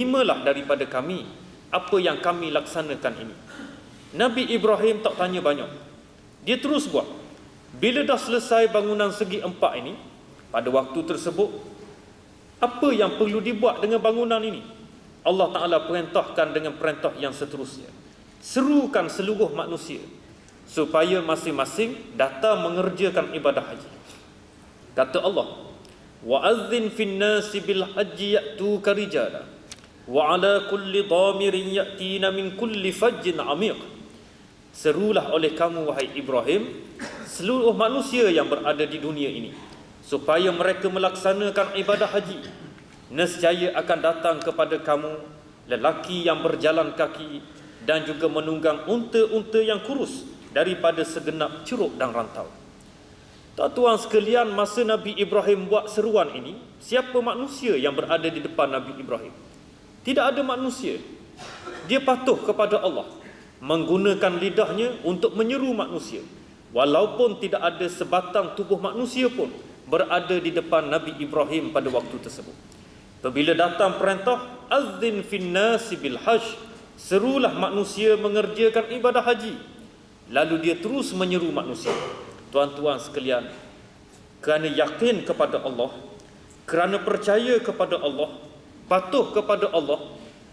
terimalah daripada kami apa yang kami laksanakan ini. Nabi Ibrahim tak tanya banyak. Dia terus buat. Bila dah selesai bangunan segi empat ini, pada waktu tersebut, apa yang perlu dibuat dengan bangunan ini? Allah Ta'ala perintahkan dengan perintah yang seterusnya. Serukan seluruh manusia supaya masing-masing datang mengerjakan ibadah haji. Kata Allah, وَأَذِّنْ فِي النَّاسِ بِالْحَجِّ يَأْتُوكَ رِجَالًا وَعَلَى كُلِّ ضَامِرٍ يَأْتِينَ مِنْ كُلِّ فَجٍّ عَمِيقٍ. Serulah oleh kamu, wahai Ibrahim, seluruh manusia yang berada di dunia ini, supaya mereka melaksanakan ibadah haji. Nescaya akan datang kepada kamu lelaki yang berjalan kaki dan juga menunggang unta-unta yang kurus daripada segenap ceruk dan rantau. Tuan-tuan sekalian, masa Nabi Ibrahim buat seruan ini, siapa manusia yang berada di depan Nabi Ibrahim? Tidak ada manusia. Dia patuh kepada Allah, menggunakan lidahnya untuk menyeru manusia, walaupun tidak ada sebatang tubuh manusia pun berada di depan Nabi Ibrahim pada waktu tersebut. Apabila datang perintah, Azzin fin nasi bil hajj, serulah manusia mengerjakan ibadah haji. Lalu dia terus menyeru manusia. Tuan-tuan sekalian, kerana yakin kepada Allah, kerana percaya kepada Allah, patuh kepada Allah,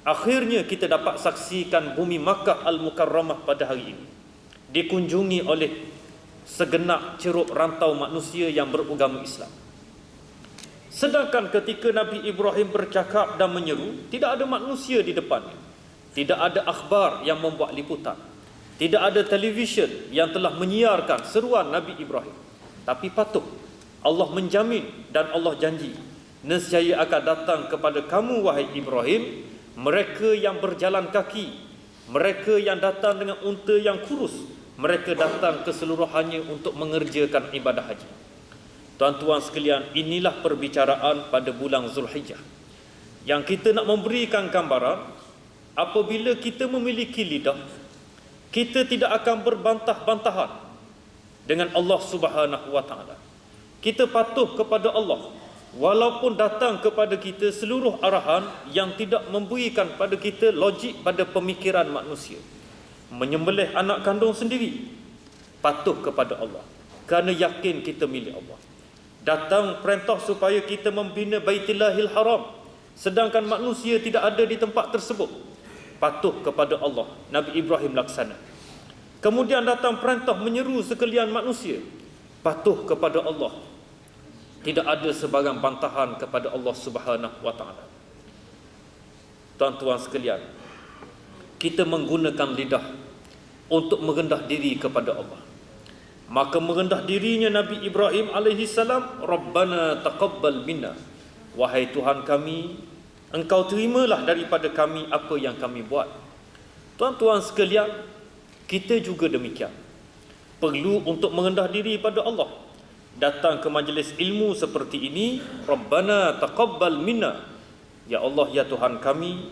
akhirnya kita dapat saksikan bumi Makkah Al-Mukarramah pada hari ini dikunjungi oleh segenap ceruk rantau manusia yang beragama Islam. Sedangkan ketika Nabi Ibrahim bercakap dan menyeru, tidak ada manusia di depannya. Tidak ada akhbar yang membuat liputan. Tidak ada televisyen yang telah menyiarkan seruan Nabi Ibrahim. Tapi patuh, Allah menjamin dan Allah janji, nescaya akan datang kepada kamu, wahai Ibrahim, mereka yang berjalan kaki, mereka yang datang dengan unta yang kurus, mereka datang keseluruhannya untuk mengerjakan ibadah haji. Tuan-tuan sekalian, inilah perbicaraan pada bulan Zulhijjah, yang kita nak memberikan gambaran. Apabila kita memiliki lidah, kita tidak akan berbantah-bantahan dengan Allah Subhanahu wa Ta'ala. Kita patuh kepada Allah walaupun datang kepada kita seluruh arahan yang tidak memberikan pada kita logik pada pemikiran manusia. Menyembelih anak kandung sendiri, patuh kepada Allah kerana yakin kita milik Allah. Datang perintah supaya kita membina Baitillahil Haram, sedangkan manusia tidak ada di tempat tersebut, patuh kepada Allah. Nabi Ibrahim laksana. Kemudian datang perintah menyeru sekalian manusia, patuh kepada Allah. Tidak ada sebarang bantahan kepada Allah Subhanahu wa Ta'ala. Tuan-tuan sekalian, kita menggunakan lidah untuk merendah diri kepada Allah. Maka merendah dirinya Nabi Ibrahim alaihi salam, Rabbana taqabbal minna, wahai Tuhan kami, Engkau terimalah daripada kami apa yang kami buat. Tuan-tuan sekalian, kita juga demikian. Perlu untuk merendah diri pada Allah. Datang ke majlis ilmu seperti ini, Rabbana taqabbal minna, ya Allah, ya Tuhan kami,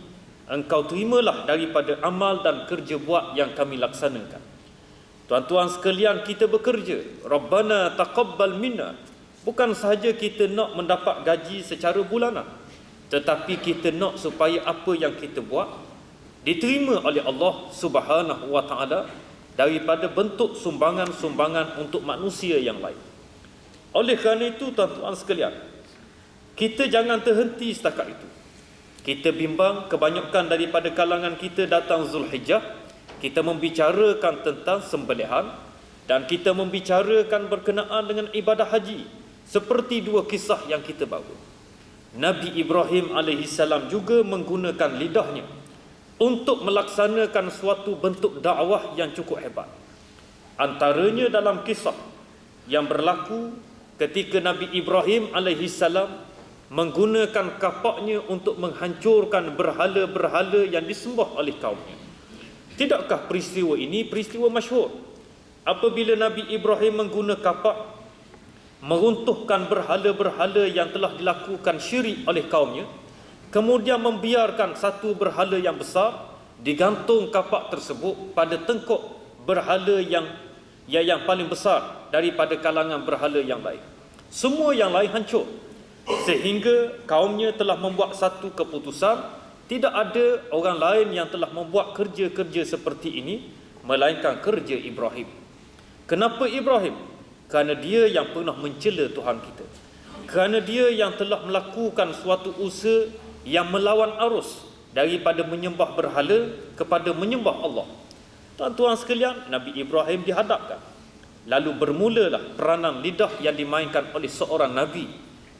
Engkau terimalah daripada amal dan kerja buat yang kami laksanakan. Tuan-tuan sekalian, kita bekerja, Rabbana taqabbal minna, bukan sahaja kita nak mendapat gaji secara bulanan, tetapi kita nak supaya apa yang kita buat diterima oleh Allah Subhanahu wa Ta'ala daripada bentuk sumbangan-sumbangan untuk manusia yang lain. Oleh kerana itu, tuan-tuan sekalian, kita jangan terhenti setakat itu. Kita bimbang kebanyakan daripada kalangan kita datang Zulhijjah, kita membicarakan tentang sembelihan dan kita membicarakan berkenaan dengan ibadah haji, seperti dua kisah yang kita bawa. Nabi Ibrahim AS juga menggunakan lidahnya untuk melaksanakan suatu bentuk dakwah yang cukup hebat. Antaranya dalam kisah yang berlaku ketika Nabi Ibrahim AS menggunakan kapaknya untuk menghancurkan berhala-berhala yang disembah oleh kaumnya. Tidakkah peristiwa ini peristiwa masyhur? Apabila Nabi Ibrahim menggunakan kapak meruntuhkan berhala-berhala yang telah dilakukan syirik oleh kaumnya, kemudian membiarkan satu berhala yang besar digantung kapak tersebut pada tengkuk berhala yang paling besar daripada kalangan berhala yang lain. Semua yang lain hancur, sehingga kaumnya telah membuat satu keputusan Tidak ada orang lain yang telah membuat kerja-kerja seperti ini melainkan kerja Ibrahim. Kenapa Ibrahim? Kerana dia yang pernah mencela Tuhan kita. Kerana dia yang telah melakukan suatu usaha yang melawan arus daripada menyembah berhala kepada menyembah Allah. Tuan-tuan sekalian, Nabi Ibrahim dihadapkan. Lalu bermulalah peranan lidah yang dimainkan oleh seorang Nabi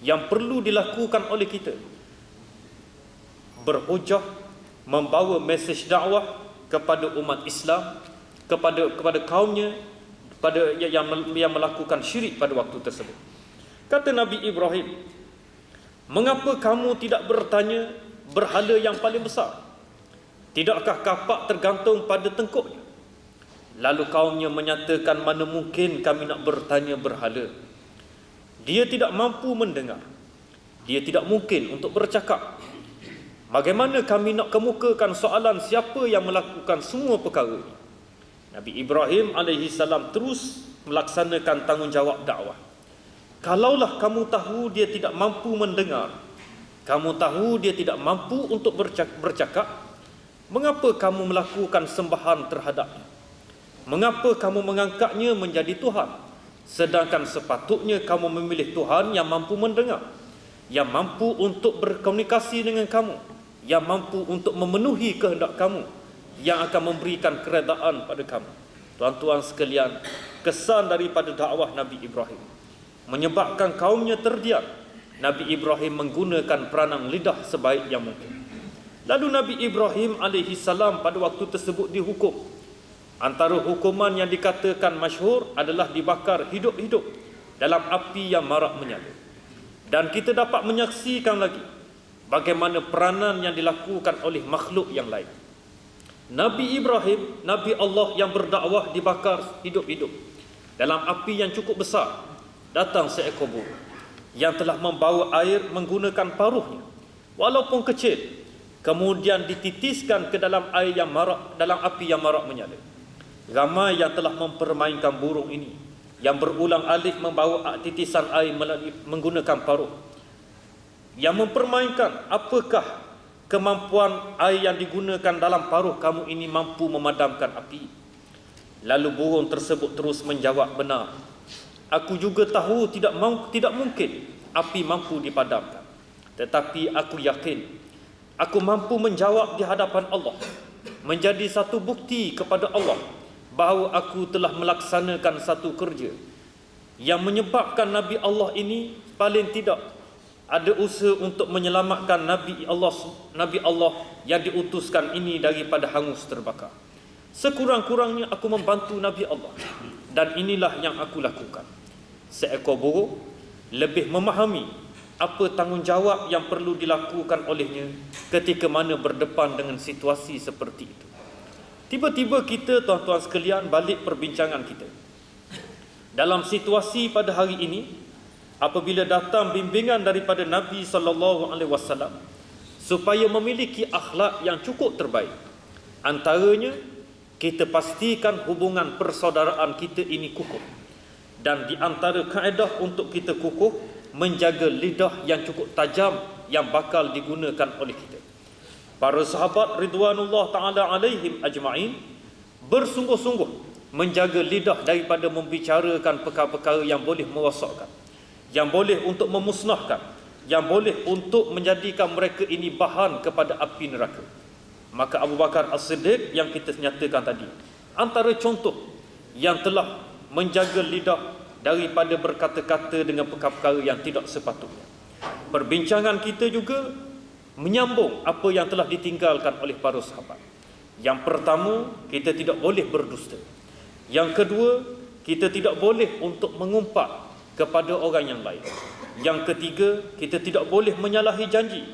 yang perlu dilakukan oleh kita. Berhujah, membawa mesej dakwah kepada umat Islam, kepada kaumnya, pada yang melakukan syirik pada waktu tersebut. Kata Nabi Ibrahim, "Mengapa kamu tidak bertanya berhala yang paling besar? Tidakkah kapak tergantung pada tengkuknya?" Lalu kaumnya menyatakan, "Mana mungkin kami nak bertanya berhala. Dia tidak mampu mendengar. Dia tidak mungkin untuk bercakap. Bagaimana kami nak kemukakan soalan siapa yang melakukan semua perkara ini?" Nabi Ibrahim alaihissalam terus melaksanakan tanggungjawab dakwah. Kalaulah kamu tahu dia tidak mampu mendengar, kamu tahu dia tidak mampu untuk bercakap, mengapa kamu melakukan sembahan terhadapnya? Mengapa kamu mengangkatnya menjadi Tuhan? Sedangkan sepatutnya kamu memilih Tuhan yang mampu mendengar, yang mampu untuk berkomunikasi dengan kamu, yang mampu untuk memenuhi kehendak kamu, yang akan memberikan keredaan pada kamu. Tuan-tuan sekalian, kesan daripada dakwah Nabi Ibrahim menyebabkan kaumnya terdiam. Nabi Ibrahim menggunakan peranan lidah sebaik yang mungkin. Lalu Nabi Ibrahim alaihissalam pada waktu tersebut dihukum. Antara hukuman yang dikatakan masyhur adalah dibakar hidup-hidup dalam api yang marak menyala. Dan kita dapat menyaksikan lagi bagaimana peranan yang dilakukan oleh makhluk yang lain. Nabi Ibrahim, Nabi Allah yang berdakwah, dibakar hidup-hidup dalam api yang cukup besar. Datang seekor burung yang telah membawa air menggunakan paruhnya, walaupun kecil, kemudian dititiskan ke dalam air yang marak, dalam api yang marak menyala. Ramai yang telah mempermainkan burung ini, yang berulang alik membawa titisan air menggunakan paruh, yang mempermainkan apakah kemampuan air yang digunakan dalam paruh kamu ini mampu memadamkan api. Lalu burung tersebut terus menjawab, "Benar. Aku juga tahu tidak mungkin api mampu dipadamkan. Tetapi aku yakin aku mampu menjawab di hadapan Allah, menjadi satu bukti kepada Allah bahawa aku telah melaksanakan satu kerja yang menyebabkan Nabi Allah ini paling tidak ada usaha untuk menyelamatkan Nabi Allah yang diutuskan ini daripada hangus terbakar. Sekurang-kurangnya aku membantu Nabi Allah, dan inilah yang aku lakukan." Seekor burung lebih memahami apa tanggungjawab yang perlu dilakukan olehnya ketika mana berdepan dengan situasi seperti itu. Tiba-tiba kita, tuan-tuan sekalian, balik perbincangan kita. Dalam situasi pada hari ini, apabila datang bimbingan daripada Nabi SAW supaya memiliki akhlak yang cukup terbaik, antaranya kita pastikan hubungan persaudaraan kita ini kukuh. Dan di antara kaedah untuk kita kukuh, menjaga lidah yang cukup tajam yang bakal digunakan oleh kita. Para sahabat ridwanullah ta'ala alaihim ajma'in bersungguh-sungguh menjaga lidah daripada membicarakan perkara-perkara yang boleh merosakkan, yang boleh untuk memusnahkan, yang boleh untuk menjadikan mereka ini bahan kepada api neraka. Maka Abu Bakar As-Siddiq yang kita nyatakan tadi, antara contoh yang telah menjaga lidah daripada berkata-kata dengan perkara-perkara yang tidak sepatutnya. Perbincangan kita juga menyambung apa yang telah ditinggalkan oleh para sahabat. Yang pertama, kita tidak boleh berdusta. Yang kedua, kita tidak boleh untuk mengumpat kepada orang yang lain. Yang ketiga, kita tidak boleh menyalahi janji.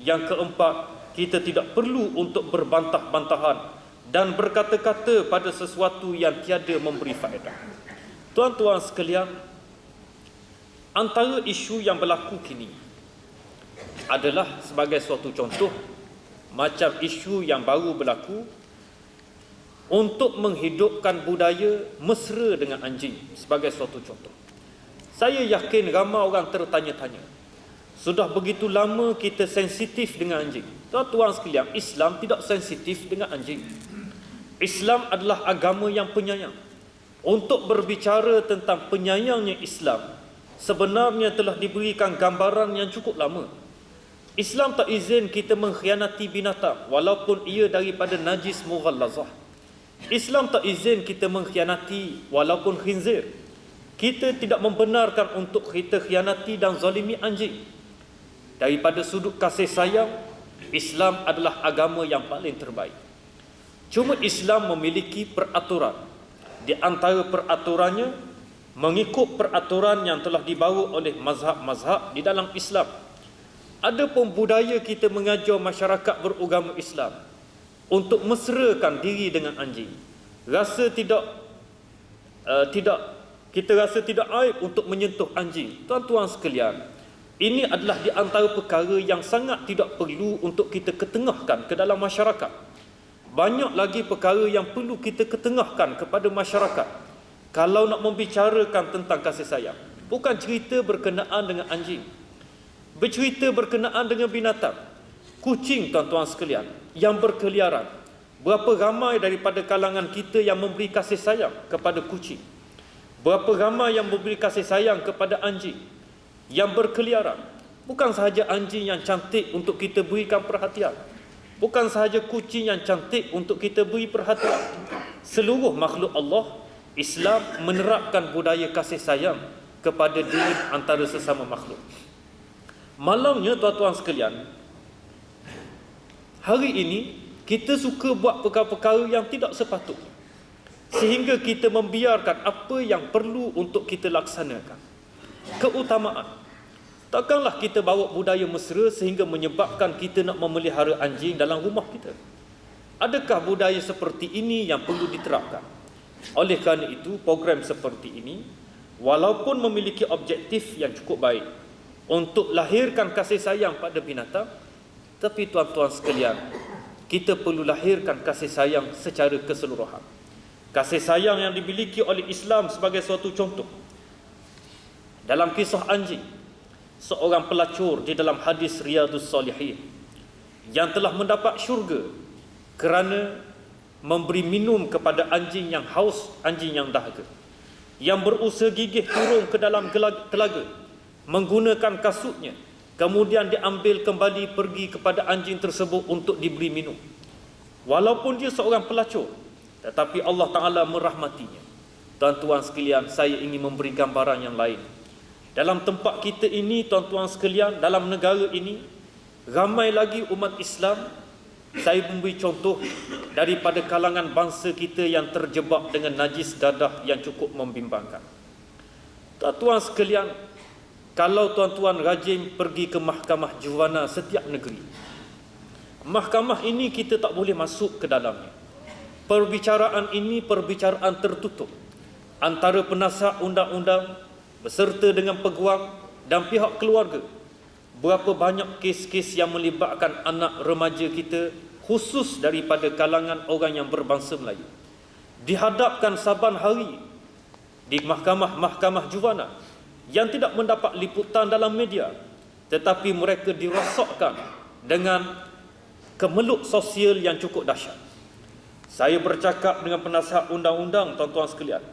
Yang keempat, kita tidak perlu untuk berbantah-bantahan dan berkata-kata pada sesuatu yang tiada memberi faedah. Tuan-tuan sekalian, antara isu yang berlaku kini adalah sebagai suatu contoh macam isu yang baru berlaku untuk menghidupkan budaya mesra dengan anjing sebagai suatu contoh. Saya yakin ramai orang tertanya-tanya, sudah begitu lama kita sensitif dengan anjing, Tuan-tuan sekalian, Islam tidak sensitif dengan anjing. Islam adalah agama yang penyayang. Untuk berbicara tentang penyayangnya Islam, sebenarnya telah diberikan gambaran yang cukup lama. Islam tak izin kita mengkhianati binatang walaupun ia daripada najis mughallazah. Islam tak izin kita mengkhianati walaupun khinzir. Kita tidak membenarkan untuk kita khianati dan zalimi anjing. Daripada sudut kasih sayang, Islam adalah agama yang paling terbaik. Cuma Islam memiliki peraturan. Di antara peraturannya, mengikut peraturan yang telah dibawa oleh mazhab-mazhab di dalam Islam. Ada pun budaya kita mengajar masyarakat beragama Islam untuk mesrakan diri dengan anjing. Kita rasa tidak aib untuk menyentuh anjing. Tuan-tuan sekalian, ini adalah di antara perkara yang sangat tidak perlu untuk kita ketengahkan ke dalam masyarakat. Banyak lagi perkara yang perlu kita ketengahkan kepada masyarakat kalau nak membicarakan tentang kasih sayang. Bukan cerita berkenaan dengan anjing, bercerita berkenaan dengan binatang. Kucing, tuan-tuan sekalian, yang berkeliaran. Berapa ramai daripada kalangan kita yang memberi kasih sayang kepada kucing? Berapa ramai yang memberi kasih sayang kepada anjing yang berkeliaran? Bukan sahaja anjing yang cantik untuk kita berikan perhatian, bukan sahaja kucing yang cantik untuk kita beri perhatian. Seluruh makhluk Allah, Islam menerapkan budaya kasih sayang kepada diri antara sesama makhluk. Malangnya, tuan-tuan sekalian, hari ini kita suka buat perkara-perkara yang tidak sepatutnya, sehingga kita membiarkan apa yang perlu untuk kita laksanakan. Keutamaan. Takkanlah kita bawa budaya mesra sehingga menyebabkan kita nak memelihara anjing dalam rumah kita. Adakah budaya seperti ini yang perlu diterapkan? Oleh kerana itu, program seperti ini, walaupun memiliki objektif yang cukup baik untuk lahirkan kasih sayang pada binatang, tapi tuan-tuan sekalian, kita perlu lahirkan kasih sayang secara keseluruhan. Kasih sayang yang dimiliki oleh Islam sebagai suatu contoh. Dalam kisah anjing, seorang pelacur di dalam hadis Riyadhus Salihin yang telah mendapat syurga kerana memberi minum kepada anjing yang haus, anjing yang dahaga, yang berusaha gigih turun ke dalam telaga menggunakan kasutnya, kemudian diambil kembali pergi kepada anjing tersebut untuk diberi minum. Walaupun dia seorang pelacur, tetapi Allah Ta'ala merahmatinya. Tuan-tuan sekalian, saya ingin memberi gambaran yang lain. Dalam tempat kita ini, tuan-tuan sekalian, dalam negara ini, ramai lagi umat Islam. Saya memberi contoh daripada kalangan bangsa kita yang terjebak dengan najis dadah yang cukup membimbangkan. Tuan-tuan sekalian, kalau tuan-tuan rajin pergi ke mahkamah juwana setiap negeri, mahkamah ini kita tak boleh masuk ke dalamnya. Perbicaraan ini perbicaraan tertutup antara penasihat undang-undang beserta dengan peguam dan pihak keluarga. Berapa banyak kes-kes yang melibatkan anak remaja kita, khusus daripada kalangan orang yang berbangsa Melayu, dihadapkan saban hari di mahkamah-mahkamah juwana yang tidak mendapat liputan dalam media, tetapi mereka dirosakkan dengan kemeluk sosial yang cukup dahsyat. Saya bercakap dengan penasihat undang-undang, tuan-tuan sekalian.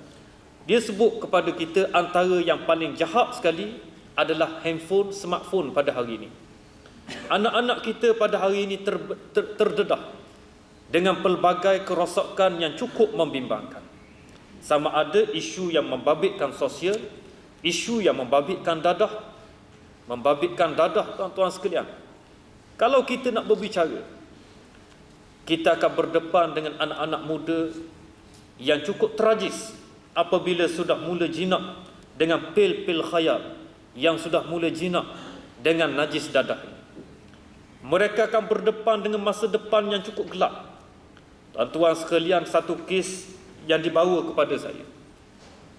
Dia sebut kepada kita antara yang paling jahat sekali adalah handphone, smartphone pada hari ini. Anak-anak kita pada hari ini terdedah dengan pelbagai kerosakan yang cukup membimbangkan. Sama ada isu yang membabitkan sosial, isu yang membabitkan dadah. Membabitkan dadah, tuan-tuan sekalian. Kalau kita nak berbicara, kita akan berdepan dengan anak-anak muda yang cukup tragis apabila sudah mula jinak dengan pil-pil khayal, yang sudah mula jinak dengan najis dadah. Mereka akan berdepan dengan masa depan yang cukup gelap. Tuan-tuan sekalian, satu kes yang dibawa kepada saya,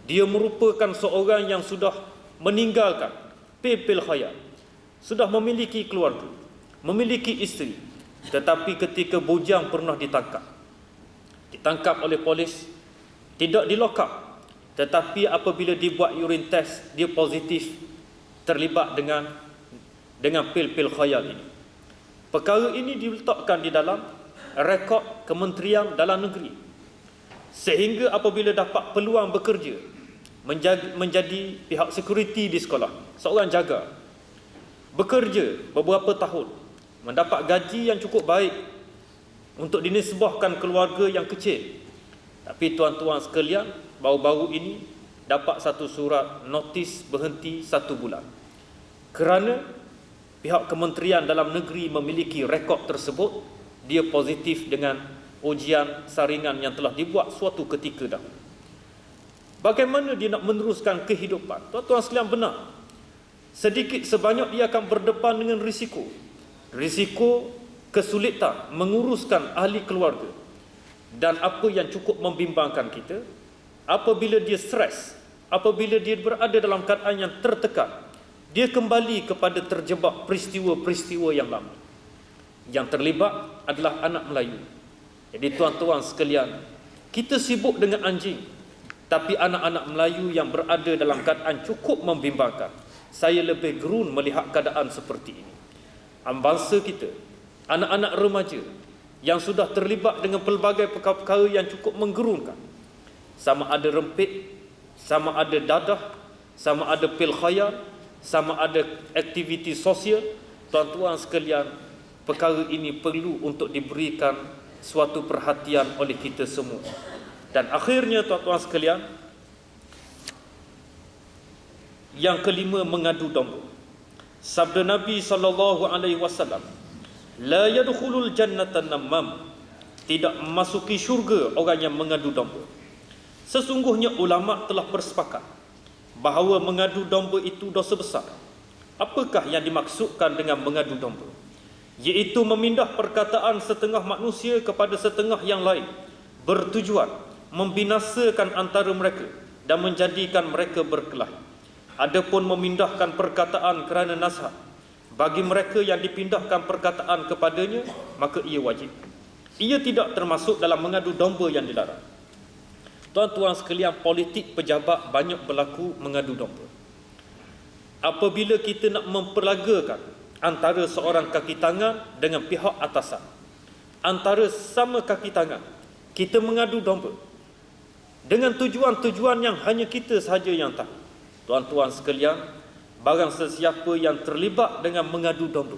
dia merupakan seorang yang sudah meninggalkan pil-pil khayal, sudah memiliki keluarga, memiliki isteri, tetapi ketika bujang pernah ditangkap oleh polis, tidak di-lock up, tetapi apabila dibuat urine test, dia positif terlibat dengan pil-pil khayal ini. Perkara ini diletakkan di dalam rekod Kementerian Dalam Negeri, sehingga apabila dapat peluang bekerja menjadi pihak security di sekolah, seorang jaga, bekerja beberapa tahun, mendapat gaji yang cukup baik untuk dinisbahkan keluarga yang kecil. Tapi tuan-tuan sekalian, baru-baru ini dapat satu surat notis berhenti 1 bulan kerana pihak Kementerian Dalam Negeri memiliki rekod tersebut. Dia positif dengan ujian saringan yang telah dibuat suatu ketika dahulu. Bagaimana dia nak meneruskan kehidupan? Tuan-tuan sekalian, benar, sedikit sebanyak dia akan berdepan dengan risiko kesulitan menguruskan ahli keluarga. Dan apa yang cukup membimbangkan kita, apabila dia stres, apabila dia berada dalam keadaan yang tertekan, dia kembali kepada terjebak peristiwa-peristiwa yang lama. Yang terlibat adalah anak Melayu. Jadi tuan-tuan sekalian, kita sibuk dengan anjing, tapi anak-anak Melayu yang berada dalam keadaan cukup membimbangkan. Saya lebih gerun melihat keadaan seperti ini. Bangsa kita, anak-anak remaja yang sudah terlibat dengan pelbagai perkara yang cukup menggerunkan. Sama ada rempit, sama ada dadah, sama ada pil khayal, sama ada aktiviti sosial. Tuan-tuan sekalian, perkara ini perlu untuk diberikan suatu perhatian oleh kita semua. Dan akhirnya tuan-tuan sekalian, yang kelima, mengadu domba. Sabda Nabi SAW, la yadkhulul jannata namam, tidak memasuki syurga orang yang mengadu domba. Sesungguhnya ulama telah bersepakat bahawa mengadu domba itu dosa besar. Apakah yang dimaksudkan dengan mengadu domba? Iaitu memindah perkataan setengah manusia kepada setengah yang lain, bertujuan membinasakan antara mereka dan menjadikan mereka berkelahi. Adapun memindahkan perkataan kerana nasihat, bagi mereka yang dipindahkan perkataan kepadanya, maka ia wajib. Ia tidak termasuk dalam mengadu domba yang dilarang. Tuan-tuan sekalian, politik pejabat banyak berlaku mengadu domba. Apabila kita nak memperlagakan antara seorang kaki tangan dengan pihak atasan, antara sama kaki tangan, kita mengadu domba dengan tujuan-tujuan yang hanya kita sahaja yang tahu. Tuan-tuan sekalian, barang sesiapa yang terlibat dengan mengadu domba,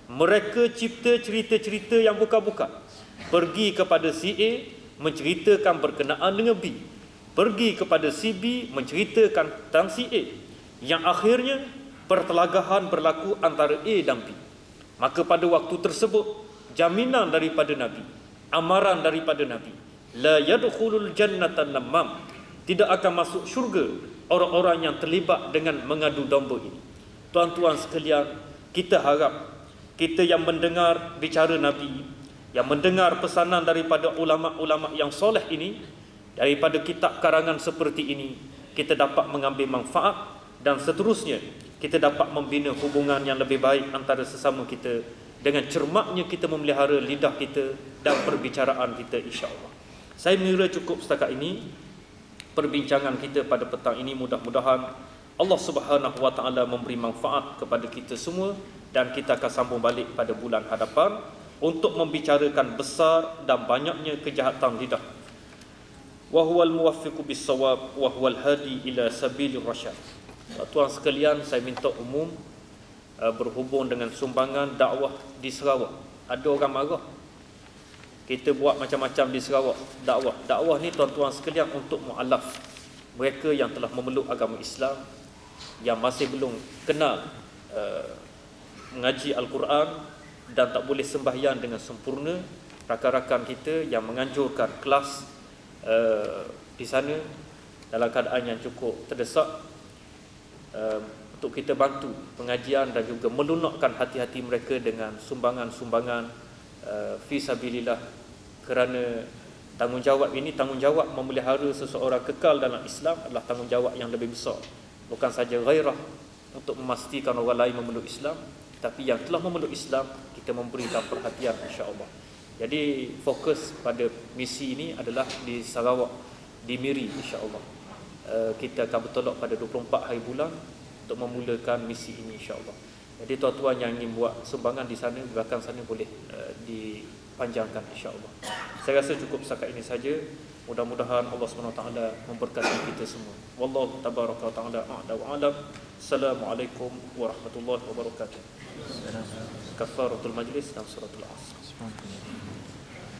mereka cipta cerita-cerita yang bukan-bukan. Pergi kepada si A, menceritakan berkenaan dengan B. Pergi kepada si B, menceritakan tentang si A. Yang akhirnya, pertelagahan berlaku antara A dan B. Maka pada waktu tersebut, jaminan daripada Nabi, amaran daripada Nabi, la yadkhulul jannata namam, tidak akan masuk syurga orang-orang yang terlibat dengan mengadu domba ini. Tuan-tuan sekalian, kita harap kita yang mendengar bicara Nabi, yang mendengar pesanan daripada ulama-ulama yang soleh ini, daripada kitab karangan seperti ini, kita dapat mengambil manfaat dan seterusnya kita dapat membina hubungan yang lebih baik antara sesama kita dengan cermatnya kita memelihara lidah kita dan perbicaraan kita, insya-Allah. Saya mengira cukup setakat ini perbincangan kita pada petang ini. Mudah-mudahan Allah Subhanahu wa taala memberi manfaat kepada kita semua dan kita akan sambung balik pada bulan hadapan untuk membicarakan besar dan banyaknya kejahatan lidah. Wa huwal muwaffiqu bis-shawab wa huwal hadi ila sabilir rasyad. Tuan sekalian, saya minta umum berhubung dengan sumbangan dakwah di Sarawak. Ada orang marah kita buat macam-macam di Sarawak dakwah ni tuan-tuan sekalian untuk mualaf, mereka yang telah memeluk agama Islam, yang masih belum kenal mengaji Al-Quran dan tak boleh sembahyang dengan sempurna. Rakan-rakan kita yang menganjurkan kelas di sana dalam keadaan yang cukup terdesak, untuk kita bantu pengajian dan juga melunakkan hati-hati mereka dengan sumbangan-sumbangan fi sabilillah, kerana tanggungjawab ini, tanggungjawab memelihara seseorang kekal dalam Islam adalah tanggungjawab yang lebih besar. Bukan saja ghairah untuk memastikan orang lain memeluk Islam, tapi yang telah memeluk Islam kita memberikan perhatian, insya-Allah. Jadi fokus pada misi ini adalah di Sarawak, di Miri, insya-Allah. Kita akan bertolak pada 24 hari bulan untuk memulakan misi ini, insya-Allah. Jadi tuan-tuan yang ingin buat sumbangan di sana, di belakang sana boleh dipanjangkan insya-Allah. Saya rasa cukup setakat ini saja. Mudah-mudahan Allah SWT memberkati kita semua. Wallahu tabaraka wa ta'ala a'la wa a'lam. Assalamualaikum warahmatullahi wabarakatuh. Kafaratul majlis dan suratul asr.